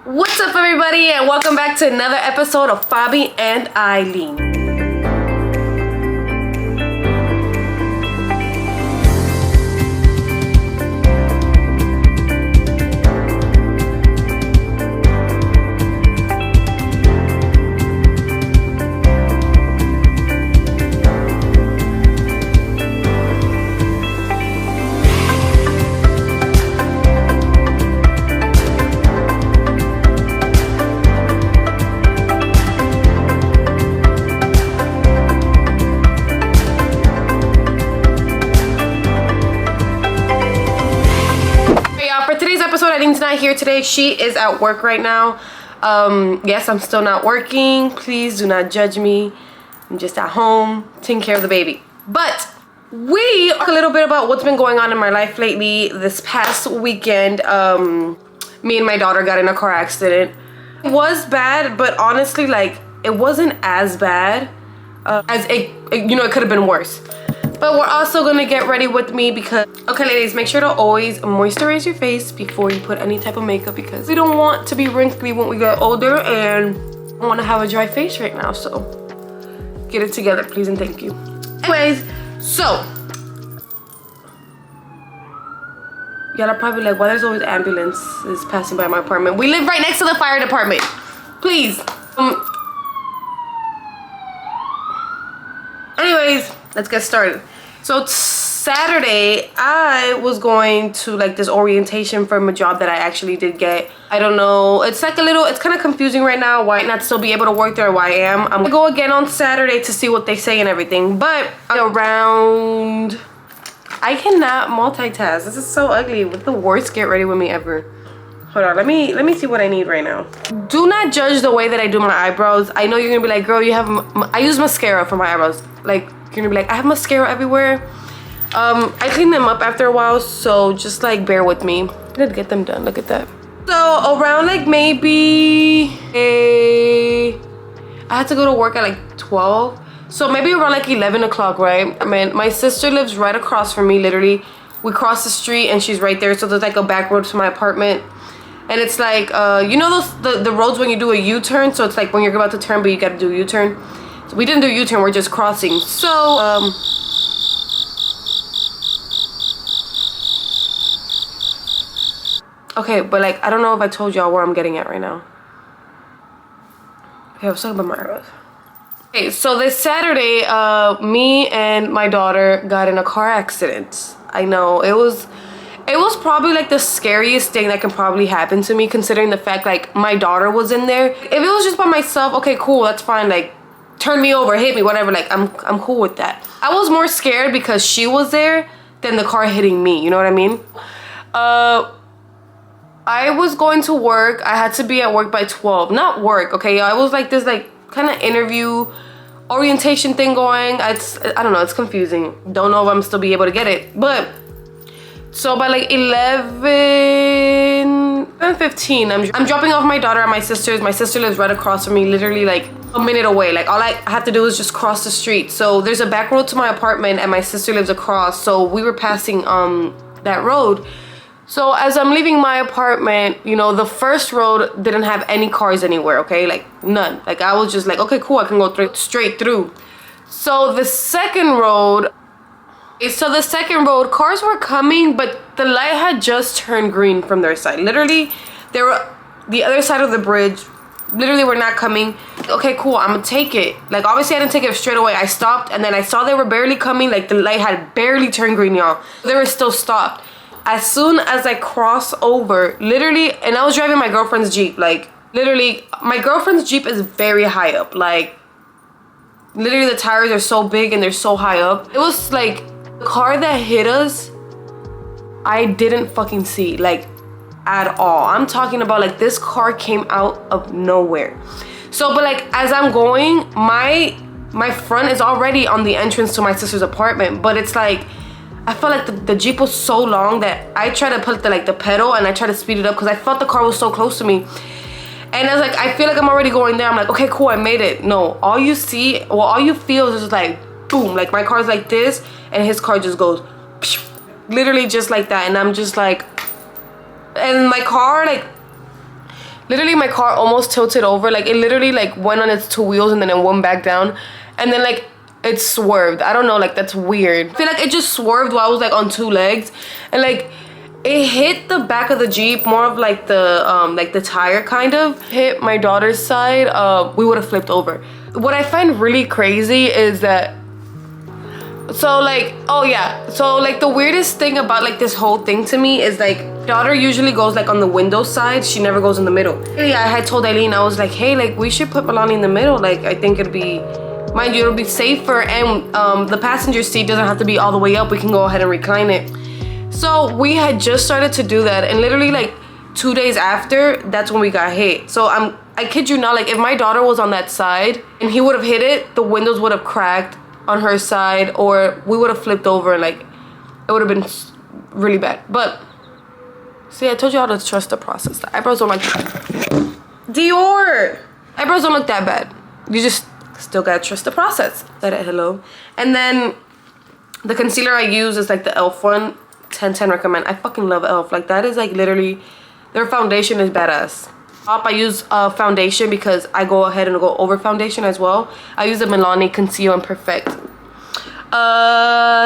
What's up, everybody, and welcome back to another episode of Fabi and Eileen. Eileen's not here today. She is at work right now. Yes, I'm still not working. Please do not judge me. I'm just at home taking care of the baby. But we talk a little bit about what's been going on in my life lately. This past weekend, me and my daughter got in a car accident. It was bad, but honestly, like, it wasn't as bad as it could have been worse. But we're also gonna get ready with me because, okay ladies, make sure to always moisturize your face before you put any type of makeup because we don't want to be wrinkly when we get older and I want to have a dry face right now, so get it together, please and thank you. Anyways, so y'all are probably like, why there's always ambulances passing by my apartment? We live right next to the fire department. Please. Anyways, let's get started. So Saturday, I was going to like this orientation from a job that I actually did get. I don't know. It's like it's kind of confusing right now why not still be able to work there or why I am. I'm gonna go again on Saturday to see what they say and everything. But around, I cannot multitask. This is so ugly. With the worst get ready with me ever. Hold on, let me see what I need right now. Do not judge the way that I do my eyebrows. I know you're gonna be like, girl, you have, I use mascara for my eyebrows. Like, you're gonna be like, I have mascara everywhere. I clean them up after a while, so just like bear with me. I did get them done, look at that. So around like maybe I had to go to work at like 12. So maybe around like 11 o'clock, right? I mean, my sister lives right across from me, literally. We cross the street and she's right there. So there's like a back road to my apartment. And it's like, you know those the roads when you do a U-turn? So it's like when you're about to turn, but you gotta do a U-turn. So we didn't do a U-turn, we're just crossing. So, okay, but like, I don't know if I told y'all where I'm getting at right now. Okay, I was talking about my eyebrows. Okay, so this Saturday, me and my daughter got in a car accident. I know, it was probably like the scariest thing that can probably happen to me, considering the fact like my daughter was in there. If it was just by myself, okay, cool, that's fine. Like, turn me over, hit me, whatever. Like, I'm cool with that. I was more scared because she was there than the car hitting me. You know what I mean? I was going to work. I had to be at work by 12. Not work, okay? I was like this like kind of interview orientation thing going. I don't know. It's confusing. Don't know if I'm still be able to get it, but. So by like 11:15, I'm dropping off my daughter at my sister's. My sister lives right across from me, literally like a minute away. Like all I have to do is just cross the street. So there's a back road to my apartment and my sister lives across. So we were passing that road. So as I'm leaving my apartment, you know, the first road didn't have any cars anywhere, okay? Like none. Like I was just like, okay, cool, I can go straight through. So the second road, cars were coming, but the light had just turned green from their side. Literally, they were the other side of the bridge. Literally, were not coming. Okay, cool, I'm gonna take it. Like, obviously, I didn't take it straight away. I stopped, and then I saw they were barely coming. Like, the light had barely turned green, y'all. They were still stopped. As soon as I cross over, literally, and I was driving my girlfriend's Jeep. Like, literally, my girlfriend's Jeep is very high up. Like, literally, the tires are so big and they're so high up. It was like, the car that hit us, I didn't fucking see, like, at all. I'm talking about, like, this car came out of nowhere. So, but, like, as I'm going, my front is already on the entrance to my sister's apartment, but it's, like, I felt like the Jeep was so long that I tried to put the pedal and I tried to speed it up because I felt the car was so close to me. And I was like, I feel like I'm already going there. I'm like, okay, cool, I made it. No, all you feel is just, like, boom. Like, my car's like this and his car just goes literally just like that. And I'm just like, and my car, like, Literally, my car almost tilted over. Like, it literally, like, went on its two wheels and then it went back down. And then, like, it swerved. I don't know, like, that's weird. I feel like it just swerved while I was, like, on two legs. And, like, it hit the back of the Jeep, more of, like, the tire, kind of. Hit my daughter's side, we would have flipped over. What I find really crazy is that, so, like, oh, yeah. So, like, the weirdest thing about, like, this whole thing to me is, like, daughter usually goes, like, on the window side. She never goes in the middle. Yeah, I had told Eileen, I was like, hey, like, we should put Milani in the middle. Like, I think it'd be, mind you, it'll be safer. And the passenger seat doesn't have to be all the way up. We can go ahead and recline it. So, we had just started to do that. And literally, like, 2 days after, that's when we got hit. So, I kid you not, like, if my daughter was on that side and he would have hit it, the windows would have cracked on her side, or we would have flipped over and, like, it would have been really bad. But see, I told you how to trust the process. The eyebrows don't like Dior. Eyebrows don't look that bad. You just still gotta trust the process. Let it hello. And then the concealer I use is like the e.l.f. one. 10/10 recommend. I fucking love e.l.f. Like, that is like literally, their foundation is badass. I use foundation because I go ahead and go over foundation as well. I use the Milani Conceal and Perfect.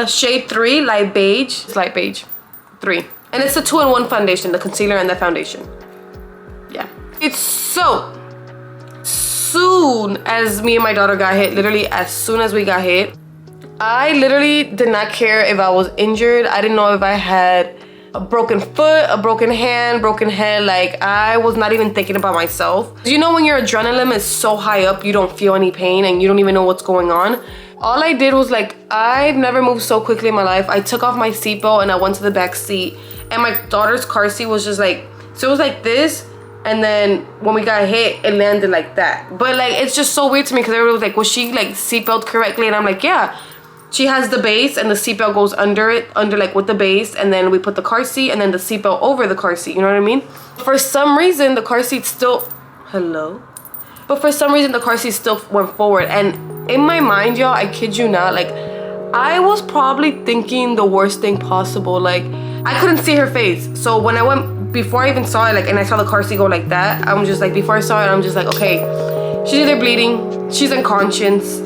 Shade 3, light beige. It's light beige. 3. And it's a 2-in-1 foundation, the concealer and the foundation. Yeah. It's so soon as me and my daughter got hit, literally as soon as we got hit, I literally did not care if I was injured. I didn't know if I had a broken foot, a broken hand, broken head. Like, I was not even thinking about myself. You know, when your adrenaline is so high up, you don't feel any pain and you don't even know what's going on. All I did was, like, I've never moved so quickly in my life. I took off my seatbelt and I went to the back seat. And my daughter's car seat was just like, so it was like this. And then when we got hit, it landed like that. But, like, it's just so weird to me because everybody was like, was she, like, seatbelt correctly? And I'm like, yeah. She has the base and the seatbelt goes under it, like with the base, and then we put the car seat and then the seatbelt over the car seat, you know what I mean? For some reason, the car seat still, hello? But for some reason, the car seat still went forward. And in my mind, y'all, I kid you not, like, I was probably thinking the worst thing possible. Like, I couldn't see her face. So when I went, before I even saw it, like, and I saw the car seat go like that, I'm just like, before I saw it, I'm just like, okay, she's either bleeding, she's unconscious.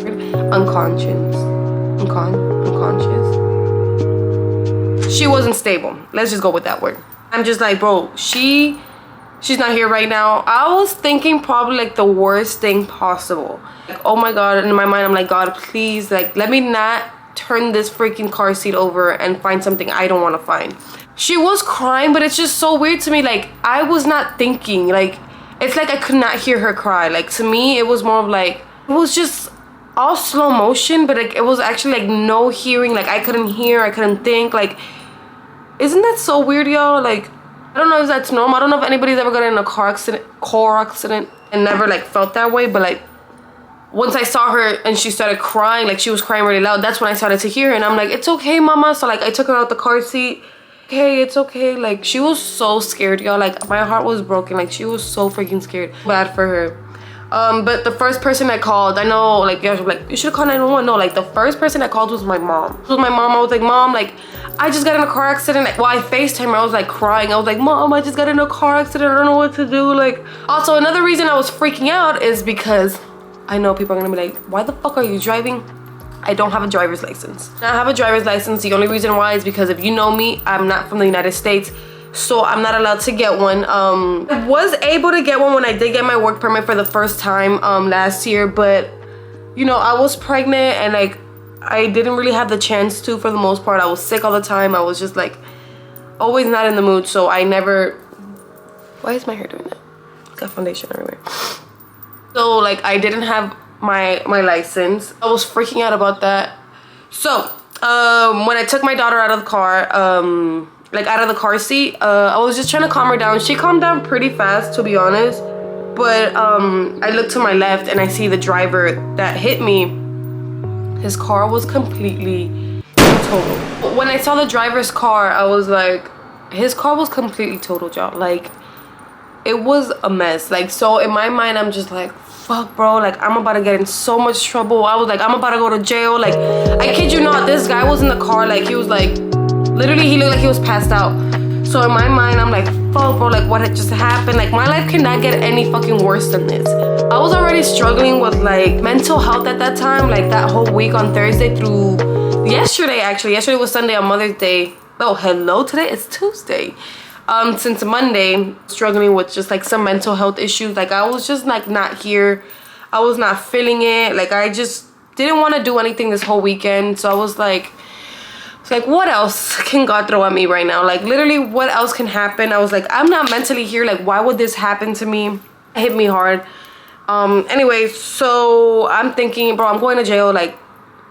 She wasn't stable. Let's just go with that word. I'm just like, bro, she's not here right now. I was thinking probably like the worst thing possible. Like, oh my God, and in my mind, I'm like, God, please, like, let me not turn this freaking car seat over and find something I don't want to find. She was crying, but it's just so weird to me. Like, I was not thinking. Like, it's like I could not hear her cry. Like, to me, it was more of like, it was just all slow motion, but like, it was actually like no hearing. Like, I couldn't hear, I couldn't think. Like, isn't that so weird, y'all? Like, I don't know if that's normal. I don't know if anybody's ever gotten in a car accident and never like felt that way, but like, once I saw her and she started crying, like she was crying really loud, that's when I started to hear her. And I'm like, it's okay, mama. So like, I took her out the car seat. Okay, it's okay. Like, she was so scared, y'all. Like, my heart was broken. Like, she was so freaking scared. Bad for her. But the first person I called, I know, like, you should have called 911. No, like, the first person I called was my mom. It was my mom. I was like, Mom, like, I just got in a car accident. Like, well, I FaceTimed her. I was like crying. I was like, Mom, I just got in a car accident. I don't know what to do. Like, also, another reason I was freaking out is because I know people are gonna be like, why the fuck are you driving? I don't have a driver's license. I have a driver's license. The only reason why is because if you know me, I'm not from the United States, so I'm not allowed to get one. I was able to get one when I did get my work permit for the first time last year, but you know, I was pregnant and like I didn't really have the chance to for the most part. I was sick all the time. I was just like always not in the mood, so I never. Why is my hair doing that? Got foundation everywhere. So like I didn't have my license. I was freaking out about that. So when I took my daughter out of the car, like out of the car seat, I was just trying to calm her down. She calmed down pretty fast, to be honest, but I looked to my left and I see the driver that hit me. His car was completely total. When I saw the driver's car, I was like, his car was completely total, y'all. Like, it was a mess. Like, so in my mind, I'm just like, fuck, bro, like, I'm about to get in so much trouble. I was like, I'm about to go to jail. Like, I kid you not, this guy was in the car, like, he was like, literally, he looked like he was passed out. So in my mind, I'm like, fuck, bro, like what had just happened? Like my life cannot get any fucking worse than this. I was already struggling with like mental health at that time, like that whole week on Thursday through yesterday. Actually, yesterday was Sunday on Mother's Day. Oh, hello, today is Tuesday. Since Monday, struggling with just like some mental health issues. Like I was just like not here. I was not feeling it. Like I just didn't want to do anything this whole weekend. So I was like what else can God throw at me right now? Like literally what else can happen? I was like, I'm not mentally here. Like why would this happen to me? It hit me hard. Anyway, so I'm thinking, bro, I'm going to jail. Like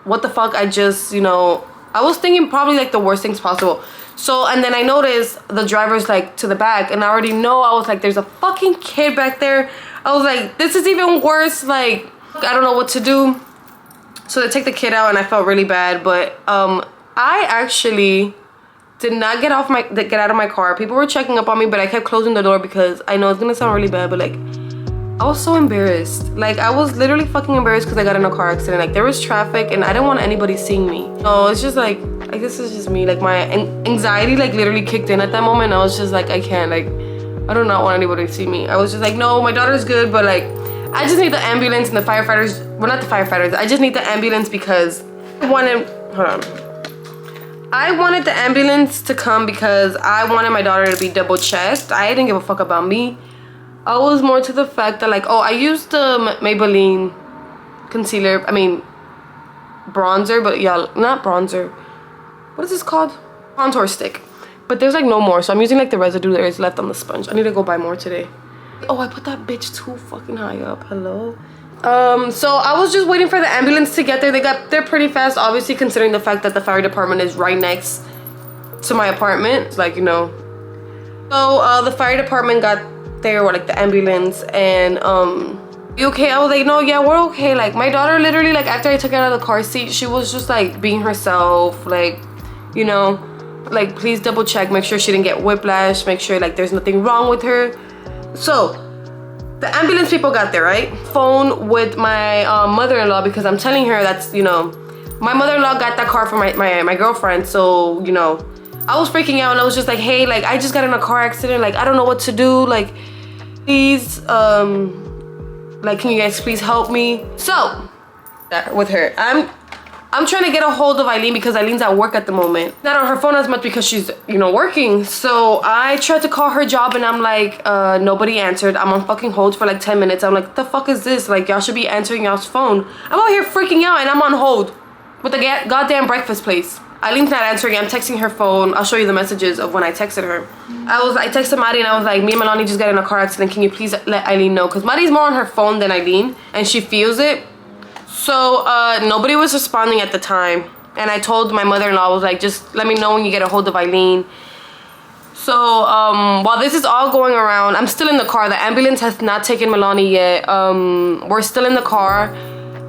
what the fuck? I just, you know, I was thinking probably like the worst things possible. So, and then I noticed the driver's like to the back, and I already know, I was like, there's a fucking kid back there. I was like, this is even worse. Like, I don't know what to do. So they take the kid out and I felt really bad, but I actually did not get out of my car. People were checking up on me, but I kept closing the door because I know it's gonna sound really bad, but like I was so embarrassed. Like I was literally fucking embarrassed because I got in a car accident. Like there was traffic and I didn't want anybody seeing me. So it's just like this is just me. Like my anxiety like literally kicked in at that moment. I was just like, I can't, like I do not want anybody to see me. I was just like, no, my daughter's good, but like I just need the ambulance and the firefighters. Well, not the firefighters. I just need the ambulance because I wanted the ambulance to come because I wanted my daughter to be double checked. I didn't give a fuck about me. I was more to the fact that like, oh, I used the Maybelline concealer. I mean, bronzer, but yeah, not bronzer. What is this called? Contour stick. But there's like no more, so I'm using like the residue that is left on the sponge. I need to go buy more today. Oh, I put that bitch too fucking high up. Hello. So I was just waiting for the ambulance to get there. They got there pretty fast, obviously, considering the fact that the fire department is right next to my apartment. Like, you know. So the fire department got there, or like the ambulance, and you okay? I was like, no, yeah, we're okay. Like my daughter literally, like after I took her out of the car seat, she was just like being herself, like, you know, like please double check, make sure she didn't get whiplash, make sure like there's nothing wrong with her. So the ambulance people got there, right? Phone with my mother-in-law because I'm telling her that's, you know, my mother-in-law got that car from my girlfriend. So, you know, I was freaking out and I was just like, hey, like I just got in a car accident. Like I don't know what to do. Like please, like can you guys please help me? So with her, I'm trying to get a hold of Eileen because Eileen's at work at the moment. Not on her phone as much because she's, you know, working. So I tried to call her job and I'm like, nobody answered. I'm on fucking hold for like 10 minutes. I'm like, what the fuck is this? Like, y'all should be answering y'all's phone. I'm out here freaking out and I'm on hold with the goddamn breakfast place. Eileen's not answering. I'm texting her phone. I'll show you the messages of when I texted her. I texted Maddie and I was like, me and Milani just got in a car accident. Can you please let Eileen know? Because Maddie's more on her phone than Eileen and she feels it. So nobody was responding at the time, and I told my mother-in-law, I was like, just let me know when you get a hold of Eileen. So while this is all going around, I'm still in the car. The ambulance has not taken Milani yet. We're still in the car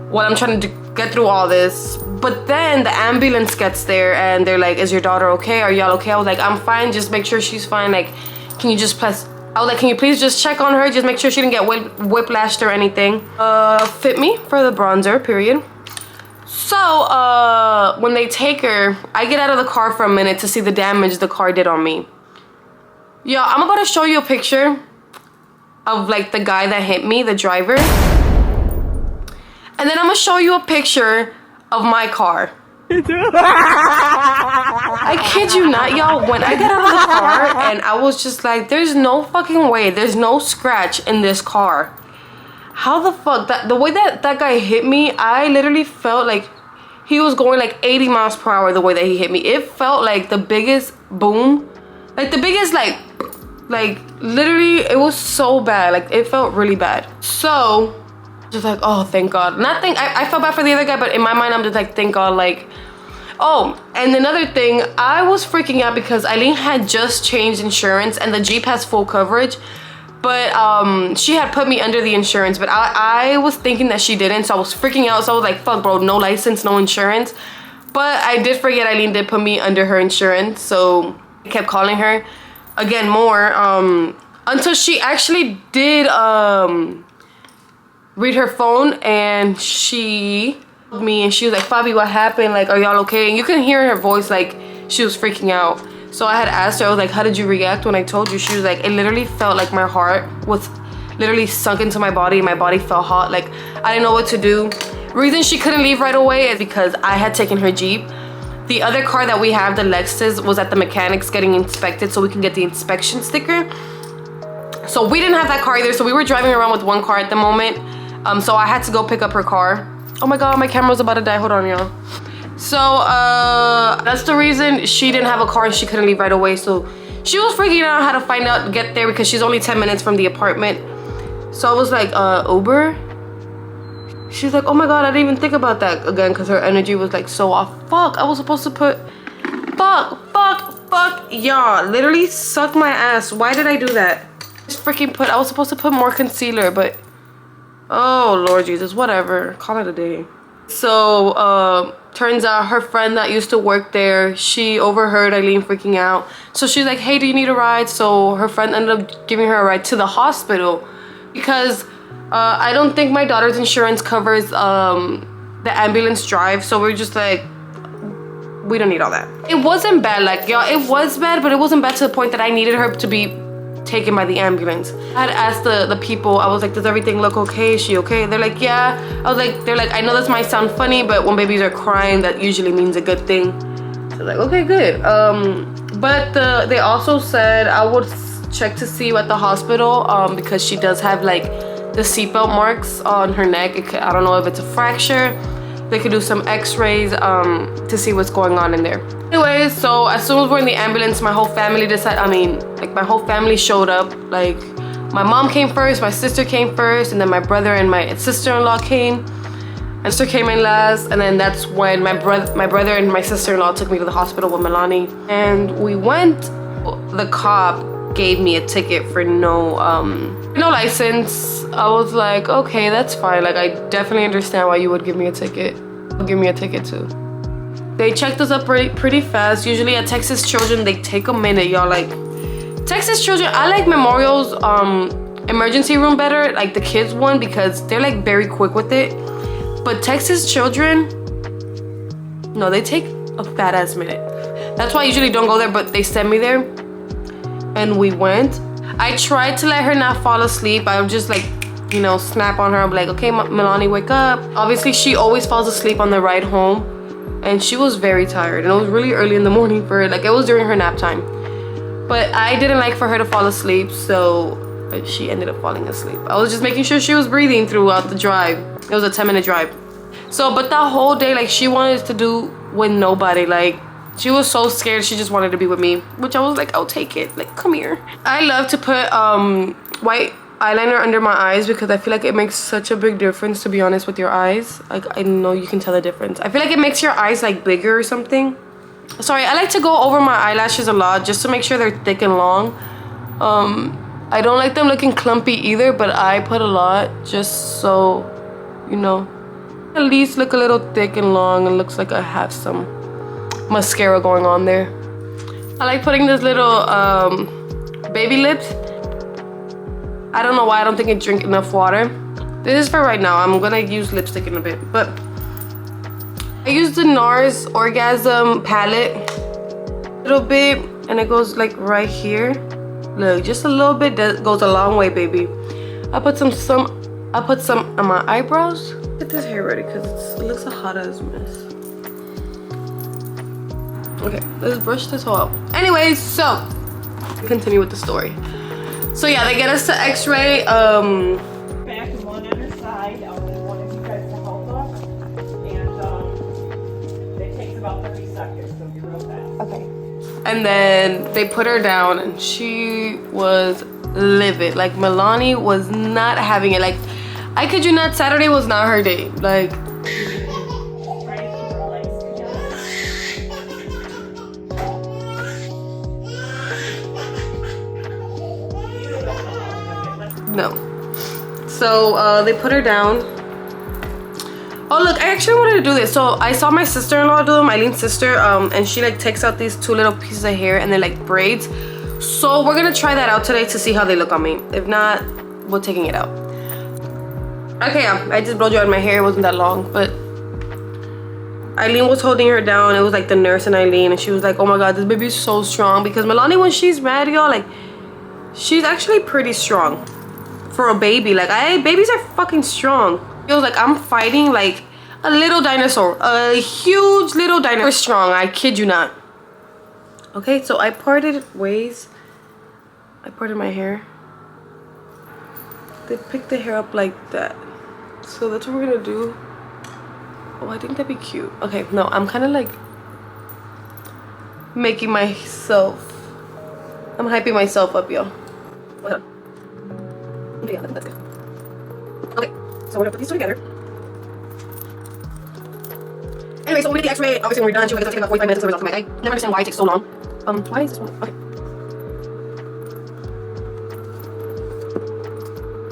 while I'm trying to get through all this. But then the ambulance gets there and they're like, is your daughter okay? Are y'all okay? I was like, I'm fine, just make sure she's fine. Like, can you just press, I was like, can you please just check on her? Just make sure she didn't get whiplashed or anything. Fit me for the bronzer, period. So, when they take her, I get out of the car for a minute to see the damage the car did on me. Yo, I'm about to show you a picture of like the guy that hit me, the driver. And then I'm gonna show you a picture of my car. I kid you not, y'all. When I got out of the car and I was just like, there's no fucking way, there's no scratch in this car. How the fuck, the way that guy hit me, I literally felt like he was going like 80 miles per hour the way that he hit me. It felt like the biggest boom, like the biggest like literally, it was so bad. Like it felt really bad. So just like, oh, thank God. I felt bad for the other guy, but in my mind I'm just like, thank God. Like, oh, and another thing, I was freaking out because Eileen had just changed insurance and the Jeep has full coverage, but she had put me under the insurance, but I was thinking that she didn't, so I was freaking out. So I was like, fuck, bro, no license, no insurance. But I did forget Eileen did put me under her insurance, so I kept calling her again more until she actually did read her phone, and she called me and she was like, Fabi, what happened? Like, are y'all okay? And you can hear her voice like she was freaking out. So I had asked her, I was like, how did you react when I told you? She was like, it literally felt like my heart was literally sunk into my body. My body felt hot. Like, I didn't know what to do. Reason she couldn't leave right away is because I had taken her Jeep. The other car that we have, the Lexus, was at the mechanics getting inspected so we can get the inspection sticker. So we didn't have that car either. So we were driving around with one car at the moment. So I had to go pick up her car. Oh my God, my camera's about to die. Hold on, y'all. So that's the reason she didn't have a car and she couldn't leave right away. So she was freaking out how to get there because she's only 10 minutes from the apartment. So I was like, Uber? She's like, oh my God, I didn't even think about that again because her energy was like so off. Fuck, I was supposed to put, fuck, y'all, literally suck my ass. Why did I do that? Just freaking I was supposed to put more concealer, but oh Lord Jesus, whatever, call it a day. So turns out her friend that used to work there, she overheard Eileen freaking out. So she's like, hey, do you need a ride? So her friend ended up giving her a ride to the hospital because I don't think my daughter's insurance covers the ambulance drive. So we're just like, we don't need all that. It wasn't bad, like, y'all, it was bad, but it wasn't bad to the point that I needed her to be taken by the ambulance. I had asked the people, I was like, does everything look okay? Is she okay? They're like, yeah. I was like, they're like, I know this might sound funny, but when babies are crying, that usually means a good thing. So I was like, okay, good. But they also said I would check to see you at the hospital because she does have like the seatbelt marks on her neck. I don't know if it's a fracture. They could do some x-rays to see what's going on in there. Anyways, so as soon as we're in the ambulance, my whole family my whole family showed up. Like, my mom came first, my sister came first, and then my brother and my sister-in-law came. My sister came in last, and then that's when my brother and my sister-in-law took me to the hospital with Milani. And we went, the cop gave me a ticket for no license. I was like, okay, that's fine. Like, I definitely understand why you would give me a ticket. Give me a ticket too. They checked us up pretty fast. Usually at Texas Children, they take a minute, y'all. Like, Texas Children, I like Memorial's emergency room better, like the kids one, because they're like very quick with it. But Texas Children, no, they take a fat ass minute. That's why I usually don't go there, but they sent me there and we went. I tried to let her not fall asleep. I would just like, you know, snap on her. I'm like, okay, Milani, wake up. Obviously, she always falls asleep on the ride home. And she was very tired. And it was really early in the morning for her. Like, it was during her nap time. But I didn't like for her to fall asleep. So she ended up falling asleep. I was just making sure she was breathing throughout the drive. It was a 10-minute drive. So, but that whole day, like, she wanted to do with nobody. Like, she was so scared. She just wanted to be with me. Which I was like, I'll take it. Like, come here. I love to put white eyeliner under my eyes because I feel like it makes such a big difference, to be honest, with your eyes. Like, I know you can tell the difference. I feel like it makes your eyes like bigger or something. Sorry, I like to go over my eyelashes a lot just to make sure they're thick and long. I don't like them looking clumpy either, but I put a lot just so, you know, at least look a little thick and long and looks like I have some mascara going on there. I like putting this little baby lips. I don't know why I don't think I drink enough water. This is for right now. I'm gonna use lipstick in a bit, but I use the NARS Orgasm palette a little bit, and it goes like right here. Look, just a little bit. That goes a long way, baby. I put some on my eyebrows. Get this hair ready because it looks a hot as mess. Okay, let's brush this whole out. Anyways, so continue with the story. So yeah, they get us to x-ray. Back and one on her side. They wanted you guys to help us. And it takes about 30 seconds, so you're real fast. Okay. And then they put her down and she was livid. Like, Milani was not having it. Like, I kid you not, Saturday was not her day. Like, no. So they put her down. Oh look, I actually wanted to do this. So I saw my sister-in-law do them, Eileen's sister, and she like takes out these two little pieces of hair and they're like braids. So we're gonna try that out today to see how they look on me. If not, we're taking it out. Okay, yeah, I just blow dried my hair. It wasn't that long, but Eileen was holding her down. It was like the nurse and Eileen, and she was like, oh my god, this baby is so strong. Because Milani, when she's mad, y'all, like, she's actually pretty strong for a baby. Like, babies are fucking strong. Feels like I'm fighting like a little dinosaur, a huge little dinosaur. Strong, I kid you not. Okay, so I parted ways. I parted my hair. They picked the hair up like that. So that's what we're gonna do. Oh, I think that'd be cute. Okay, no, I'm kind of like making myself, I'm hyping myself up, y'all. Okay, yeah, that's good. Okay, so we're gonna put these two together. Anyway, so we did the x-ray. Obviously, when we're done, she was gonna take about 45 minutes until the results come back. I never understand why it takes so long. Why is this one? Okay.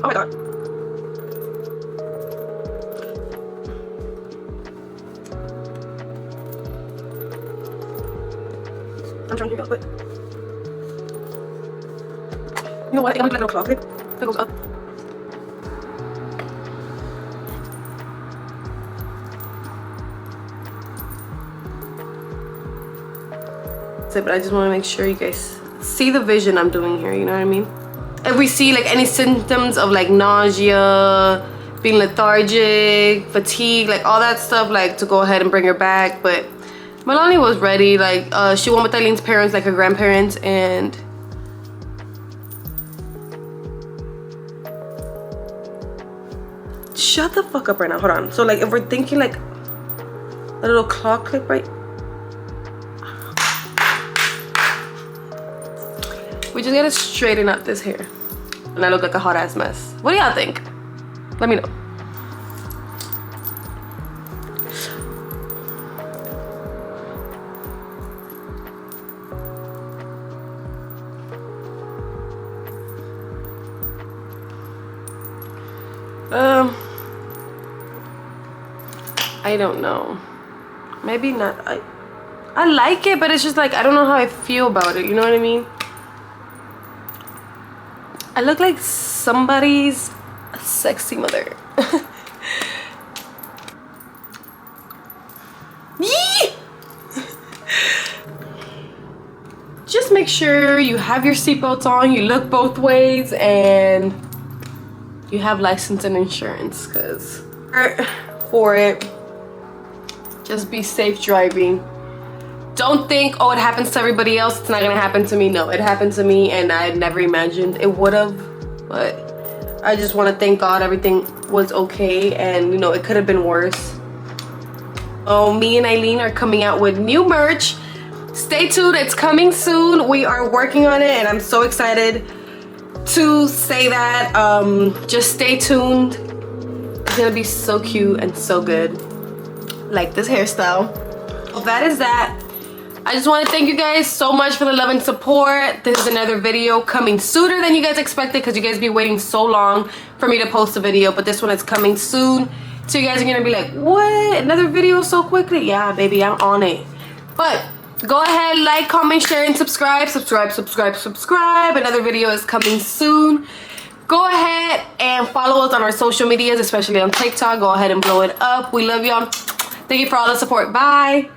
Oh my god. I'm trying to figure out, but you know what? I think I'm gonna do a little cloth clip that goes up. That's it, but I just want to make sure you guys see the vision I'm doing here. You know what I mean? If we see like any symptoms of like nausea, being lethargic, fatigue, like all that stuff, like to go ahead and bring her back. But Milani was ready. Like she went with Eileen's parents, like her grandparents, and shut the fuck up right now. Hold on. So like if we're thinking like a little claw clip, right? We just gotta straighten up this hair. And I look like a hot ass mess. What do y'all think? Let me know. I don't know. Maybe not. I like it, but it's just like I don't know how I feel about it. You know what I mean? I look like somebody's sexy mother. Yee! Just make sure you have your seatbelts on, you look both ways, and you have license and insurance, because for it, just be safe driving. Don't think, oh, it happens to everybody else, it's not gonna happen to me. No, it happened to me, and I had never imagined it would have. But I just want to thank God everything was okay, and you know, it could have been worse. Oh, me and Eileen are coming out with new merch. Stay tuned, it's coming soon. We are working on it, and I'm so excited to say that. Just stay tuned. It's gonna be so cute and so good. Like this hairstyle. Well, that is that. I just want to thank you guys so much for the love and support. This is another video coming sooner than you guys expected, because you guys be waiting so long for me to post a video, but this one is coming soon. So you guys are gonna be like, what? Another video so quickly? Yeah, baby, I'm on it. But go ahead, like, comment, share, and subscribe. Subscribe. Another video is coming soon. Go ahead and follow us on our social medias, especially on TikTok. Go ahead and blow it up. We love y'all. Thank you for all the support. Bye.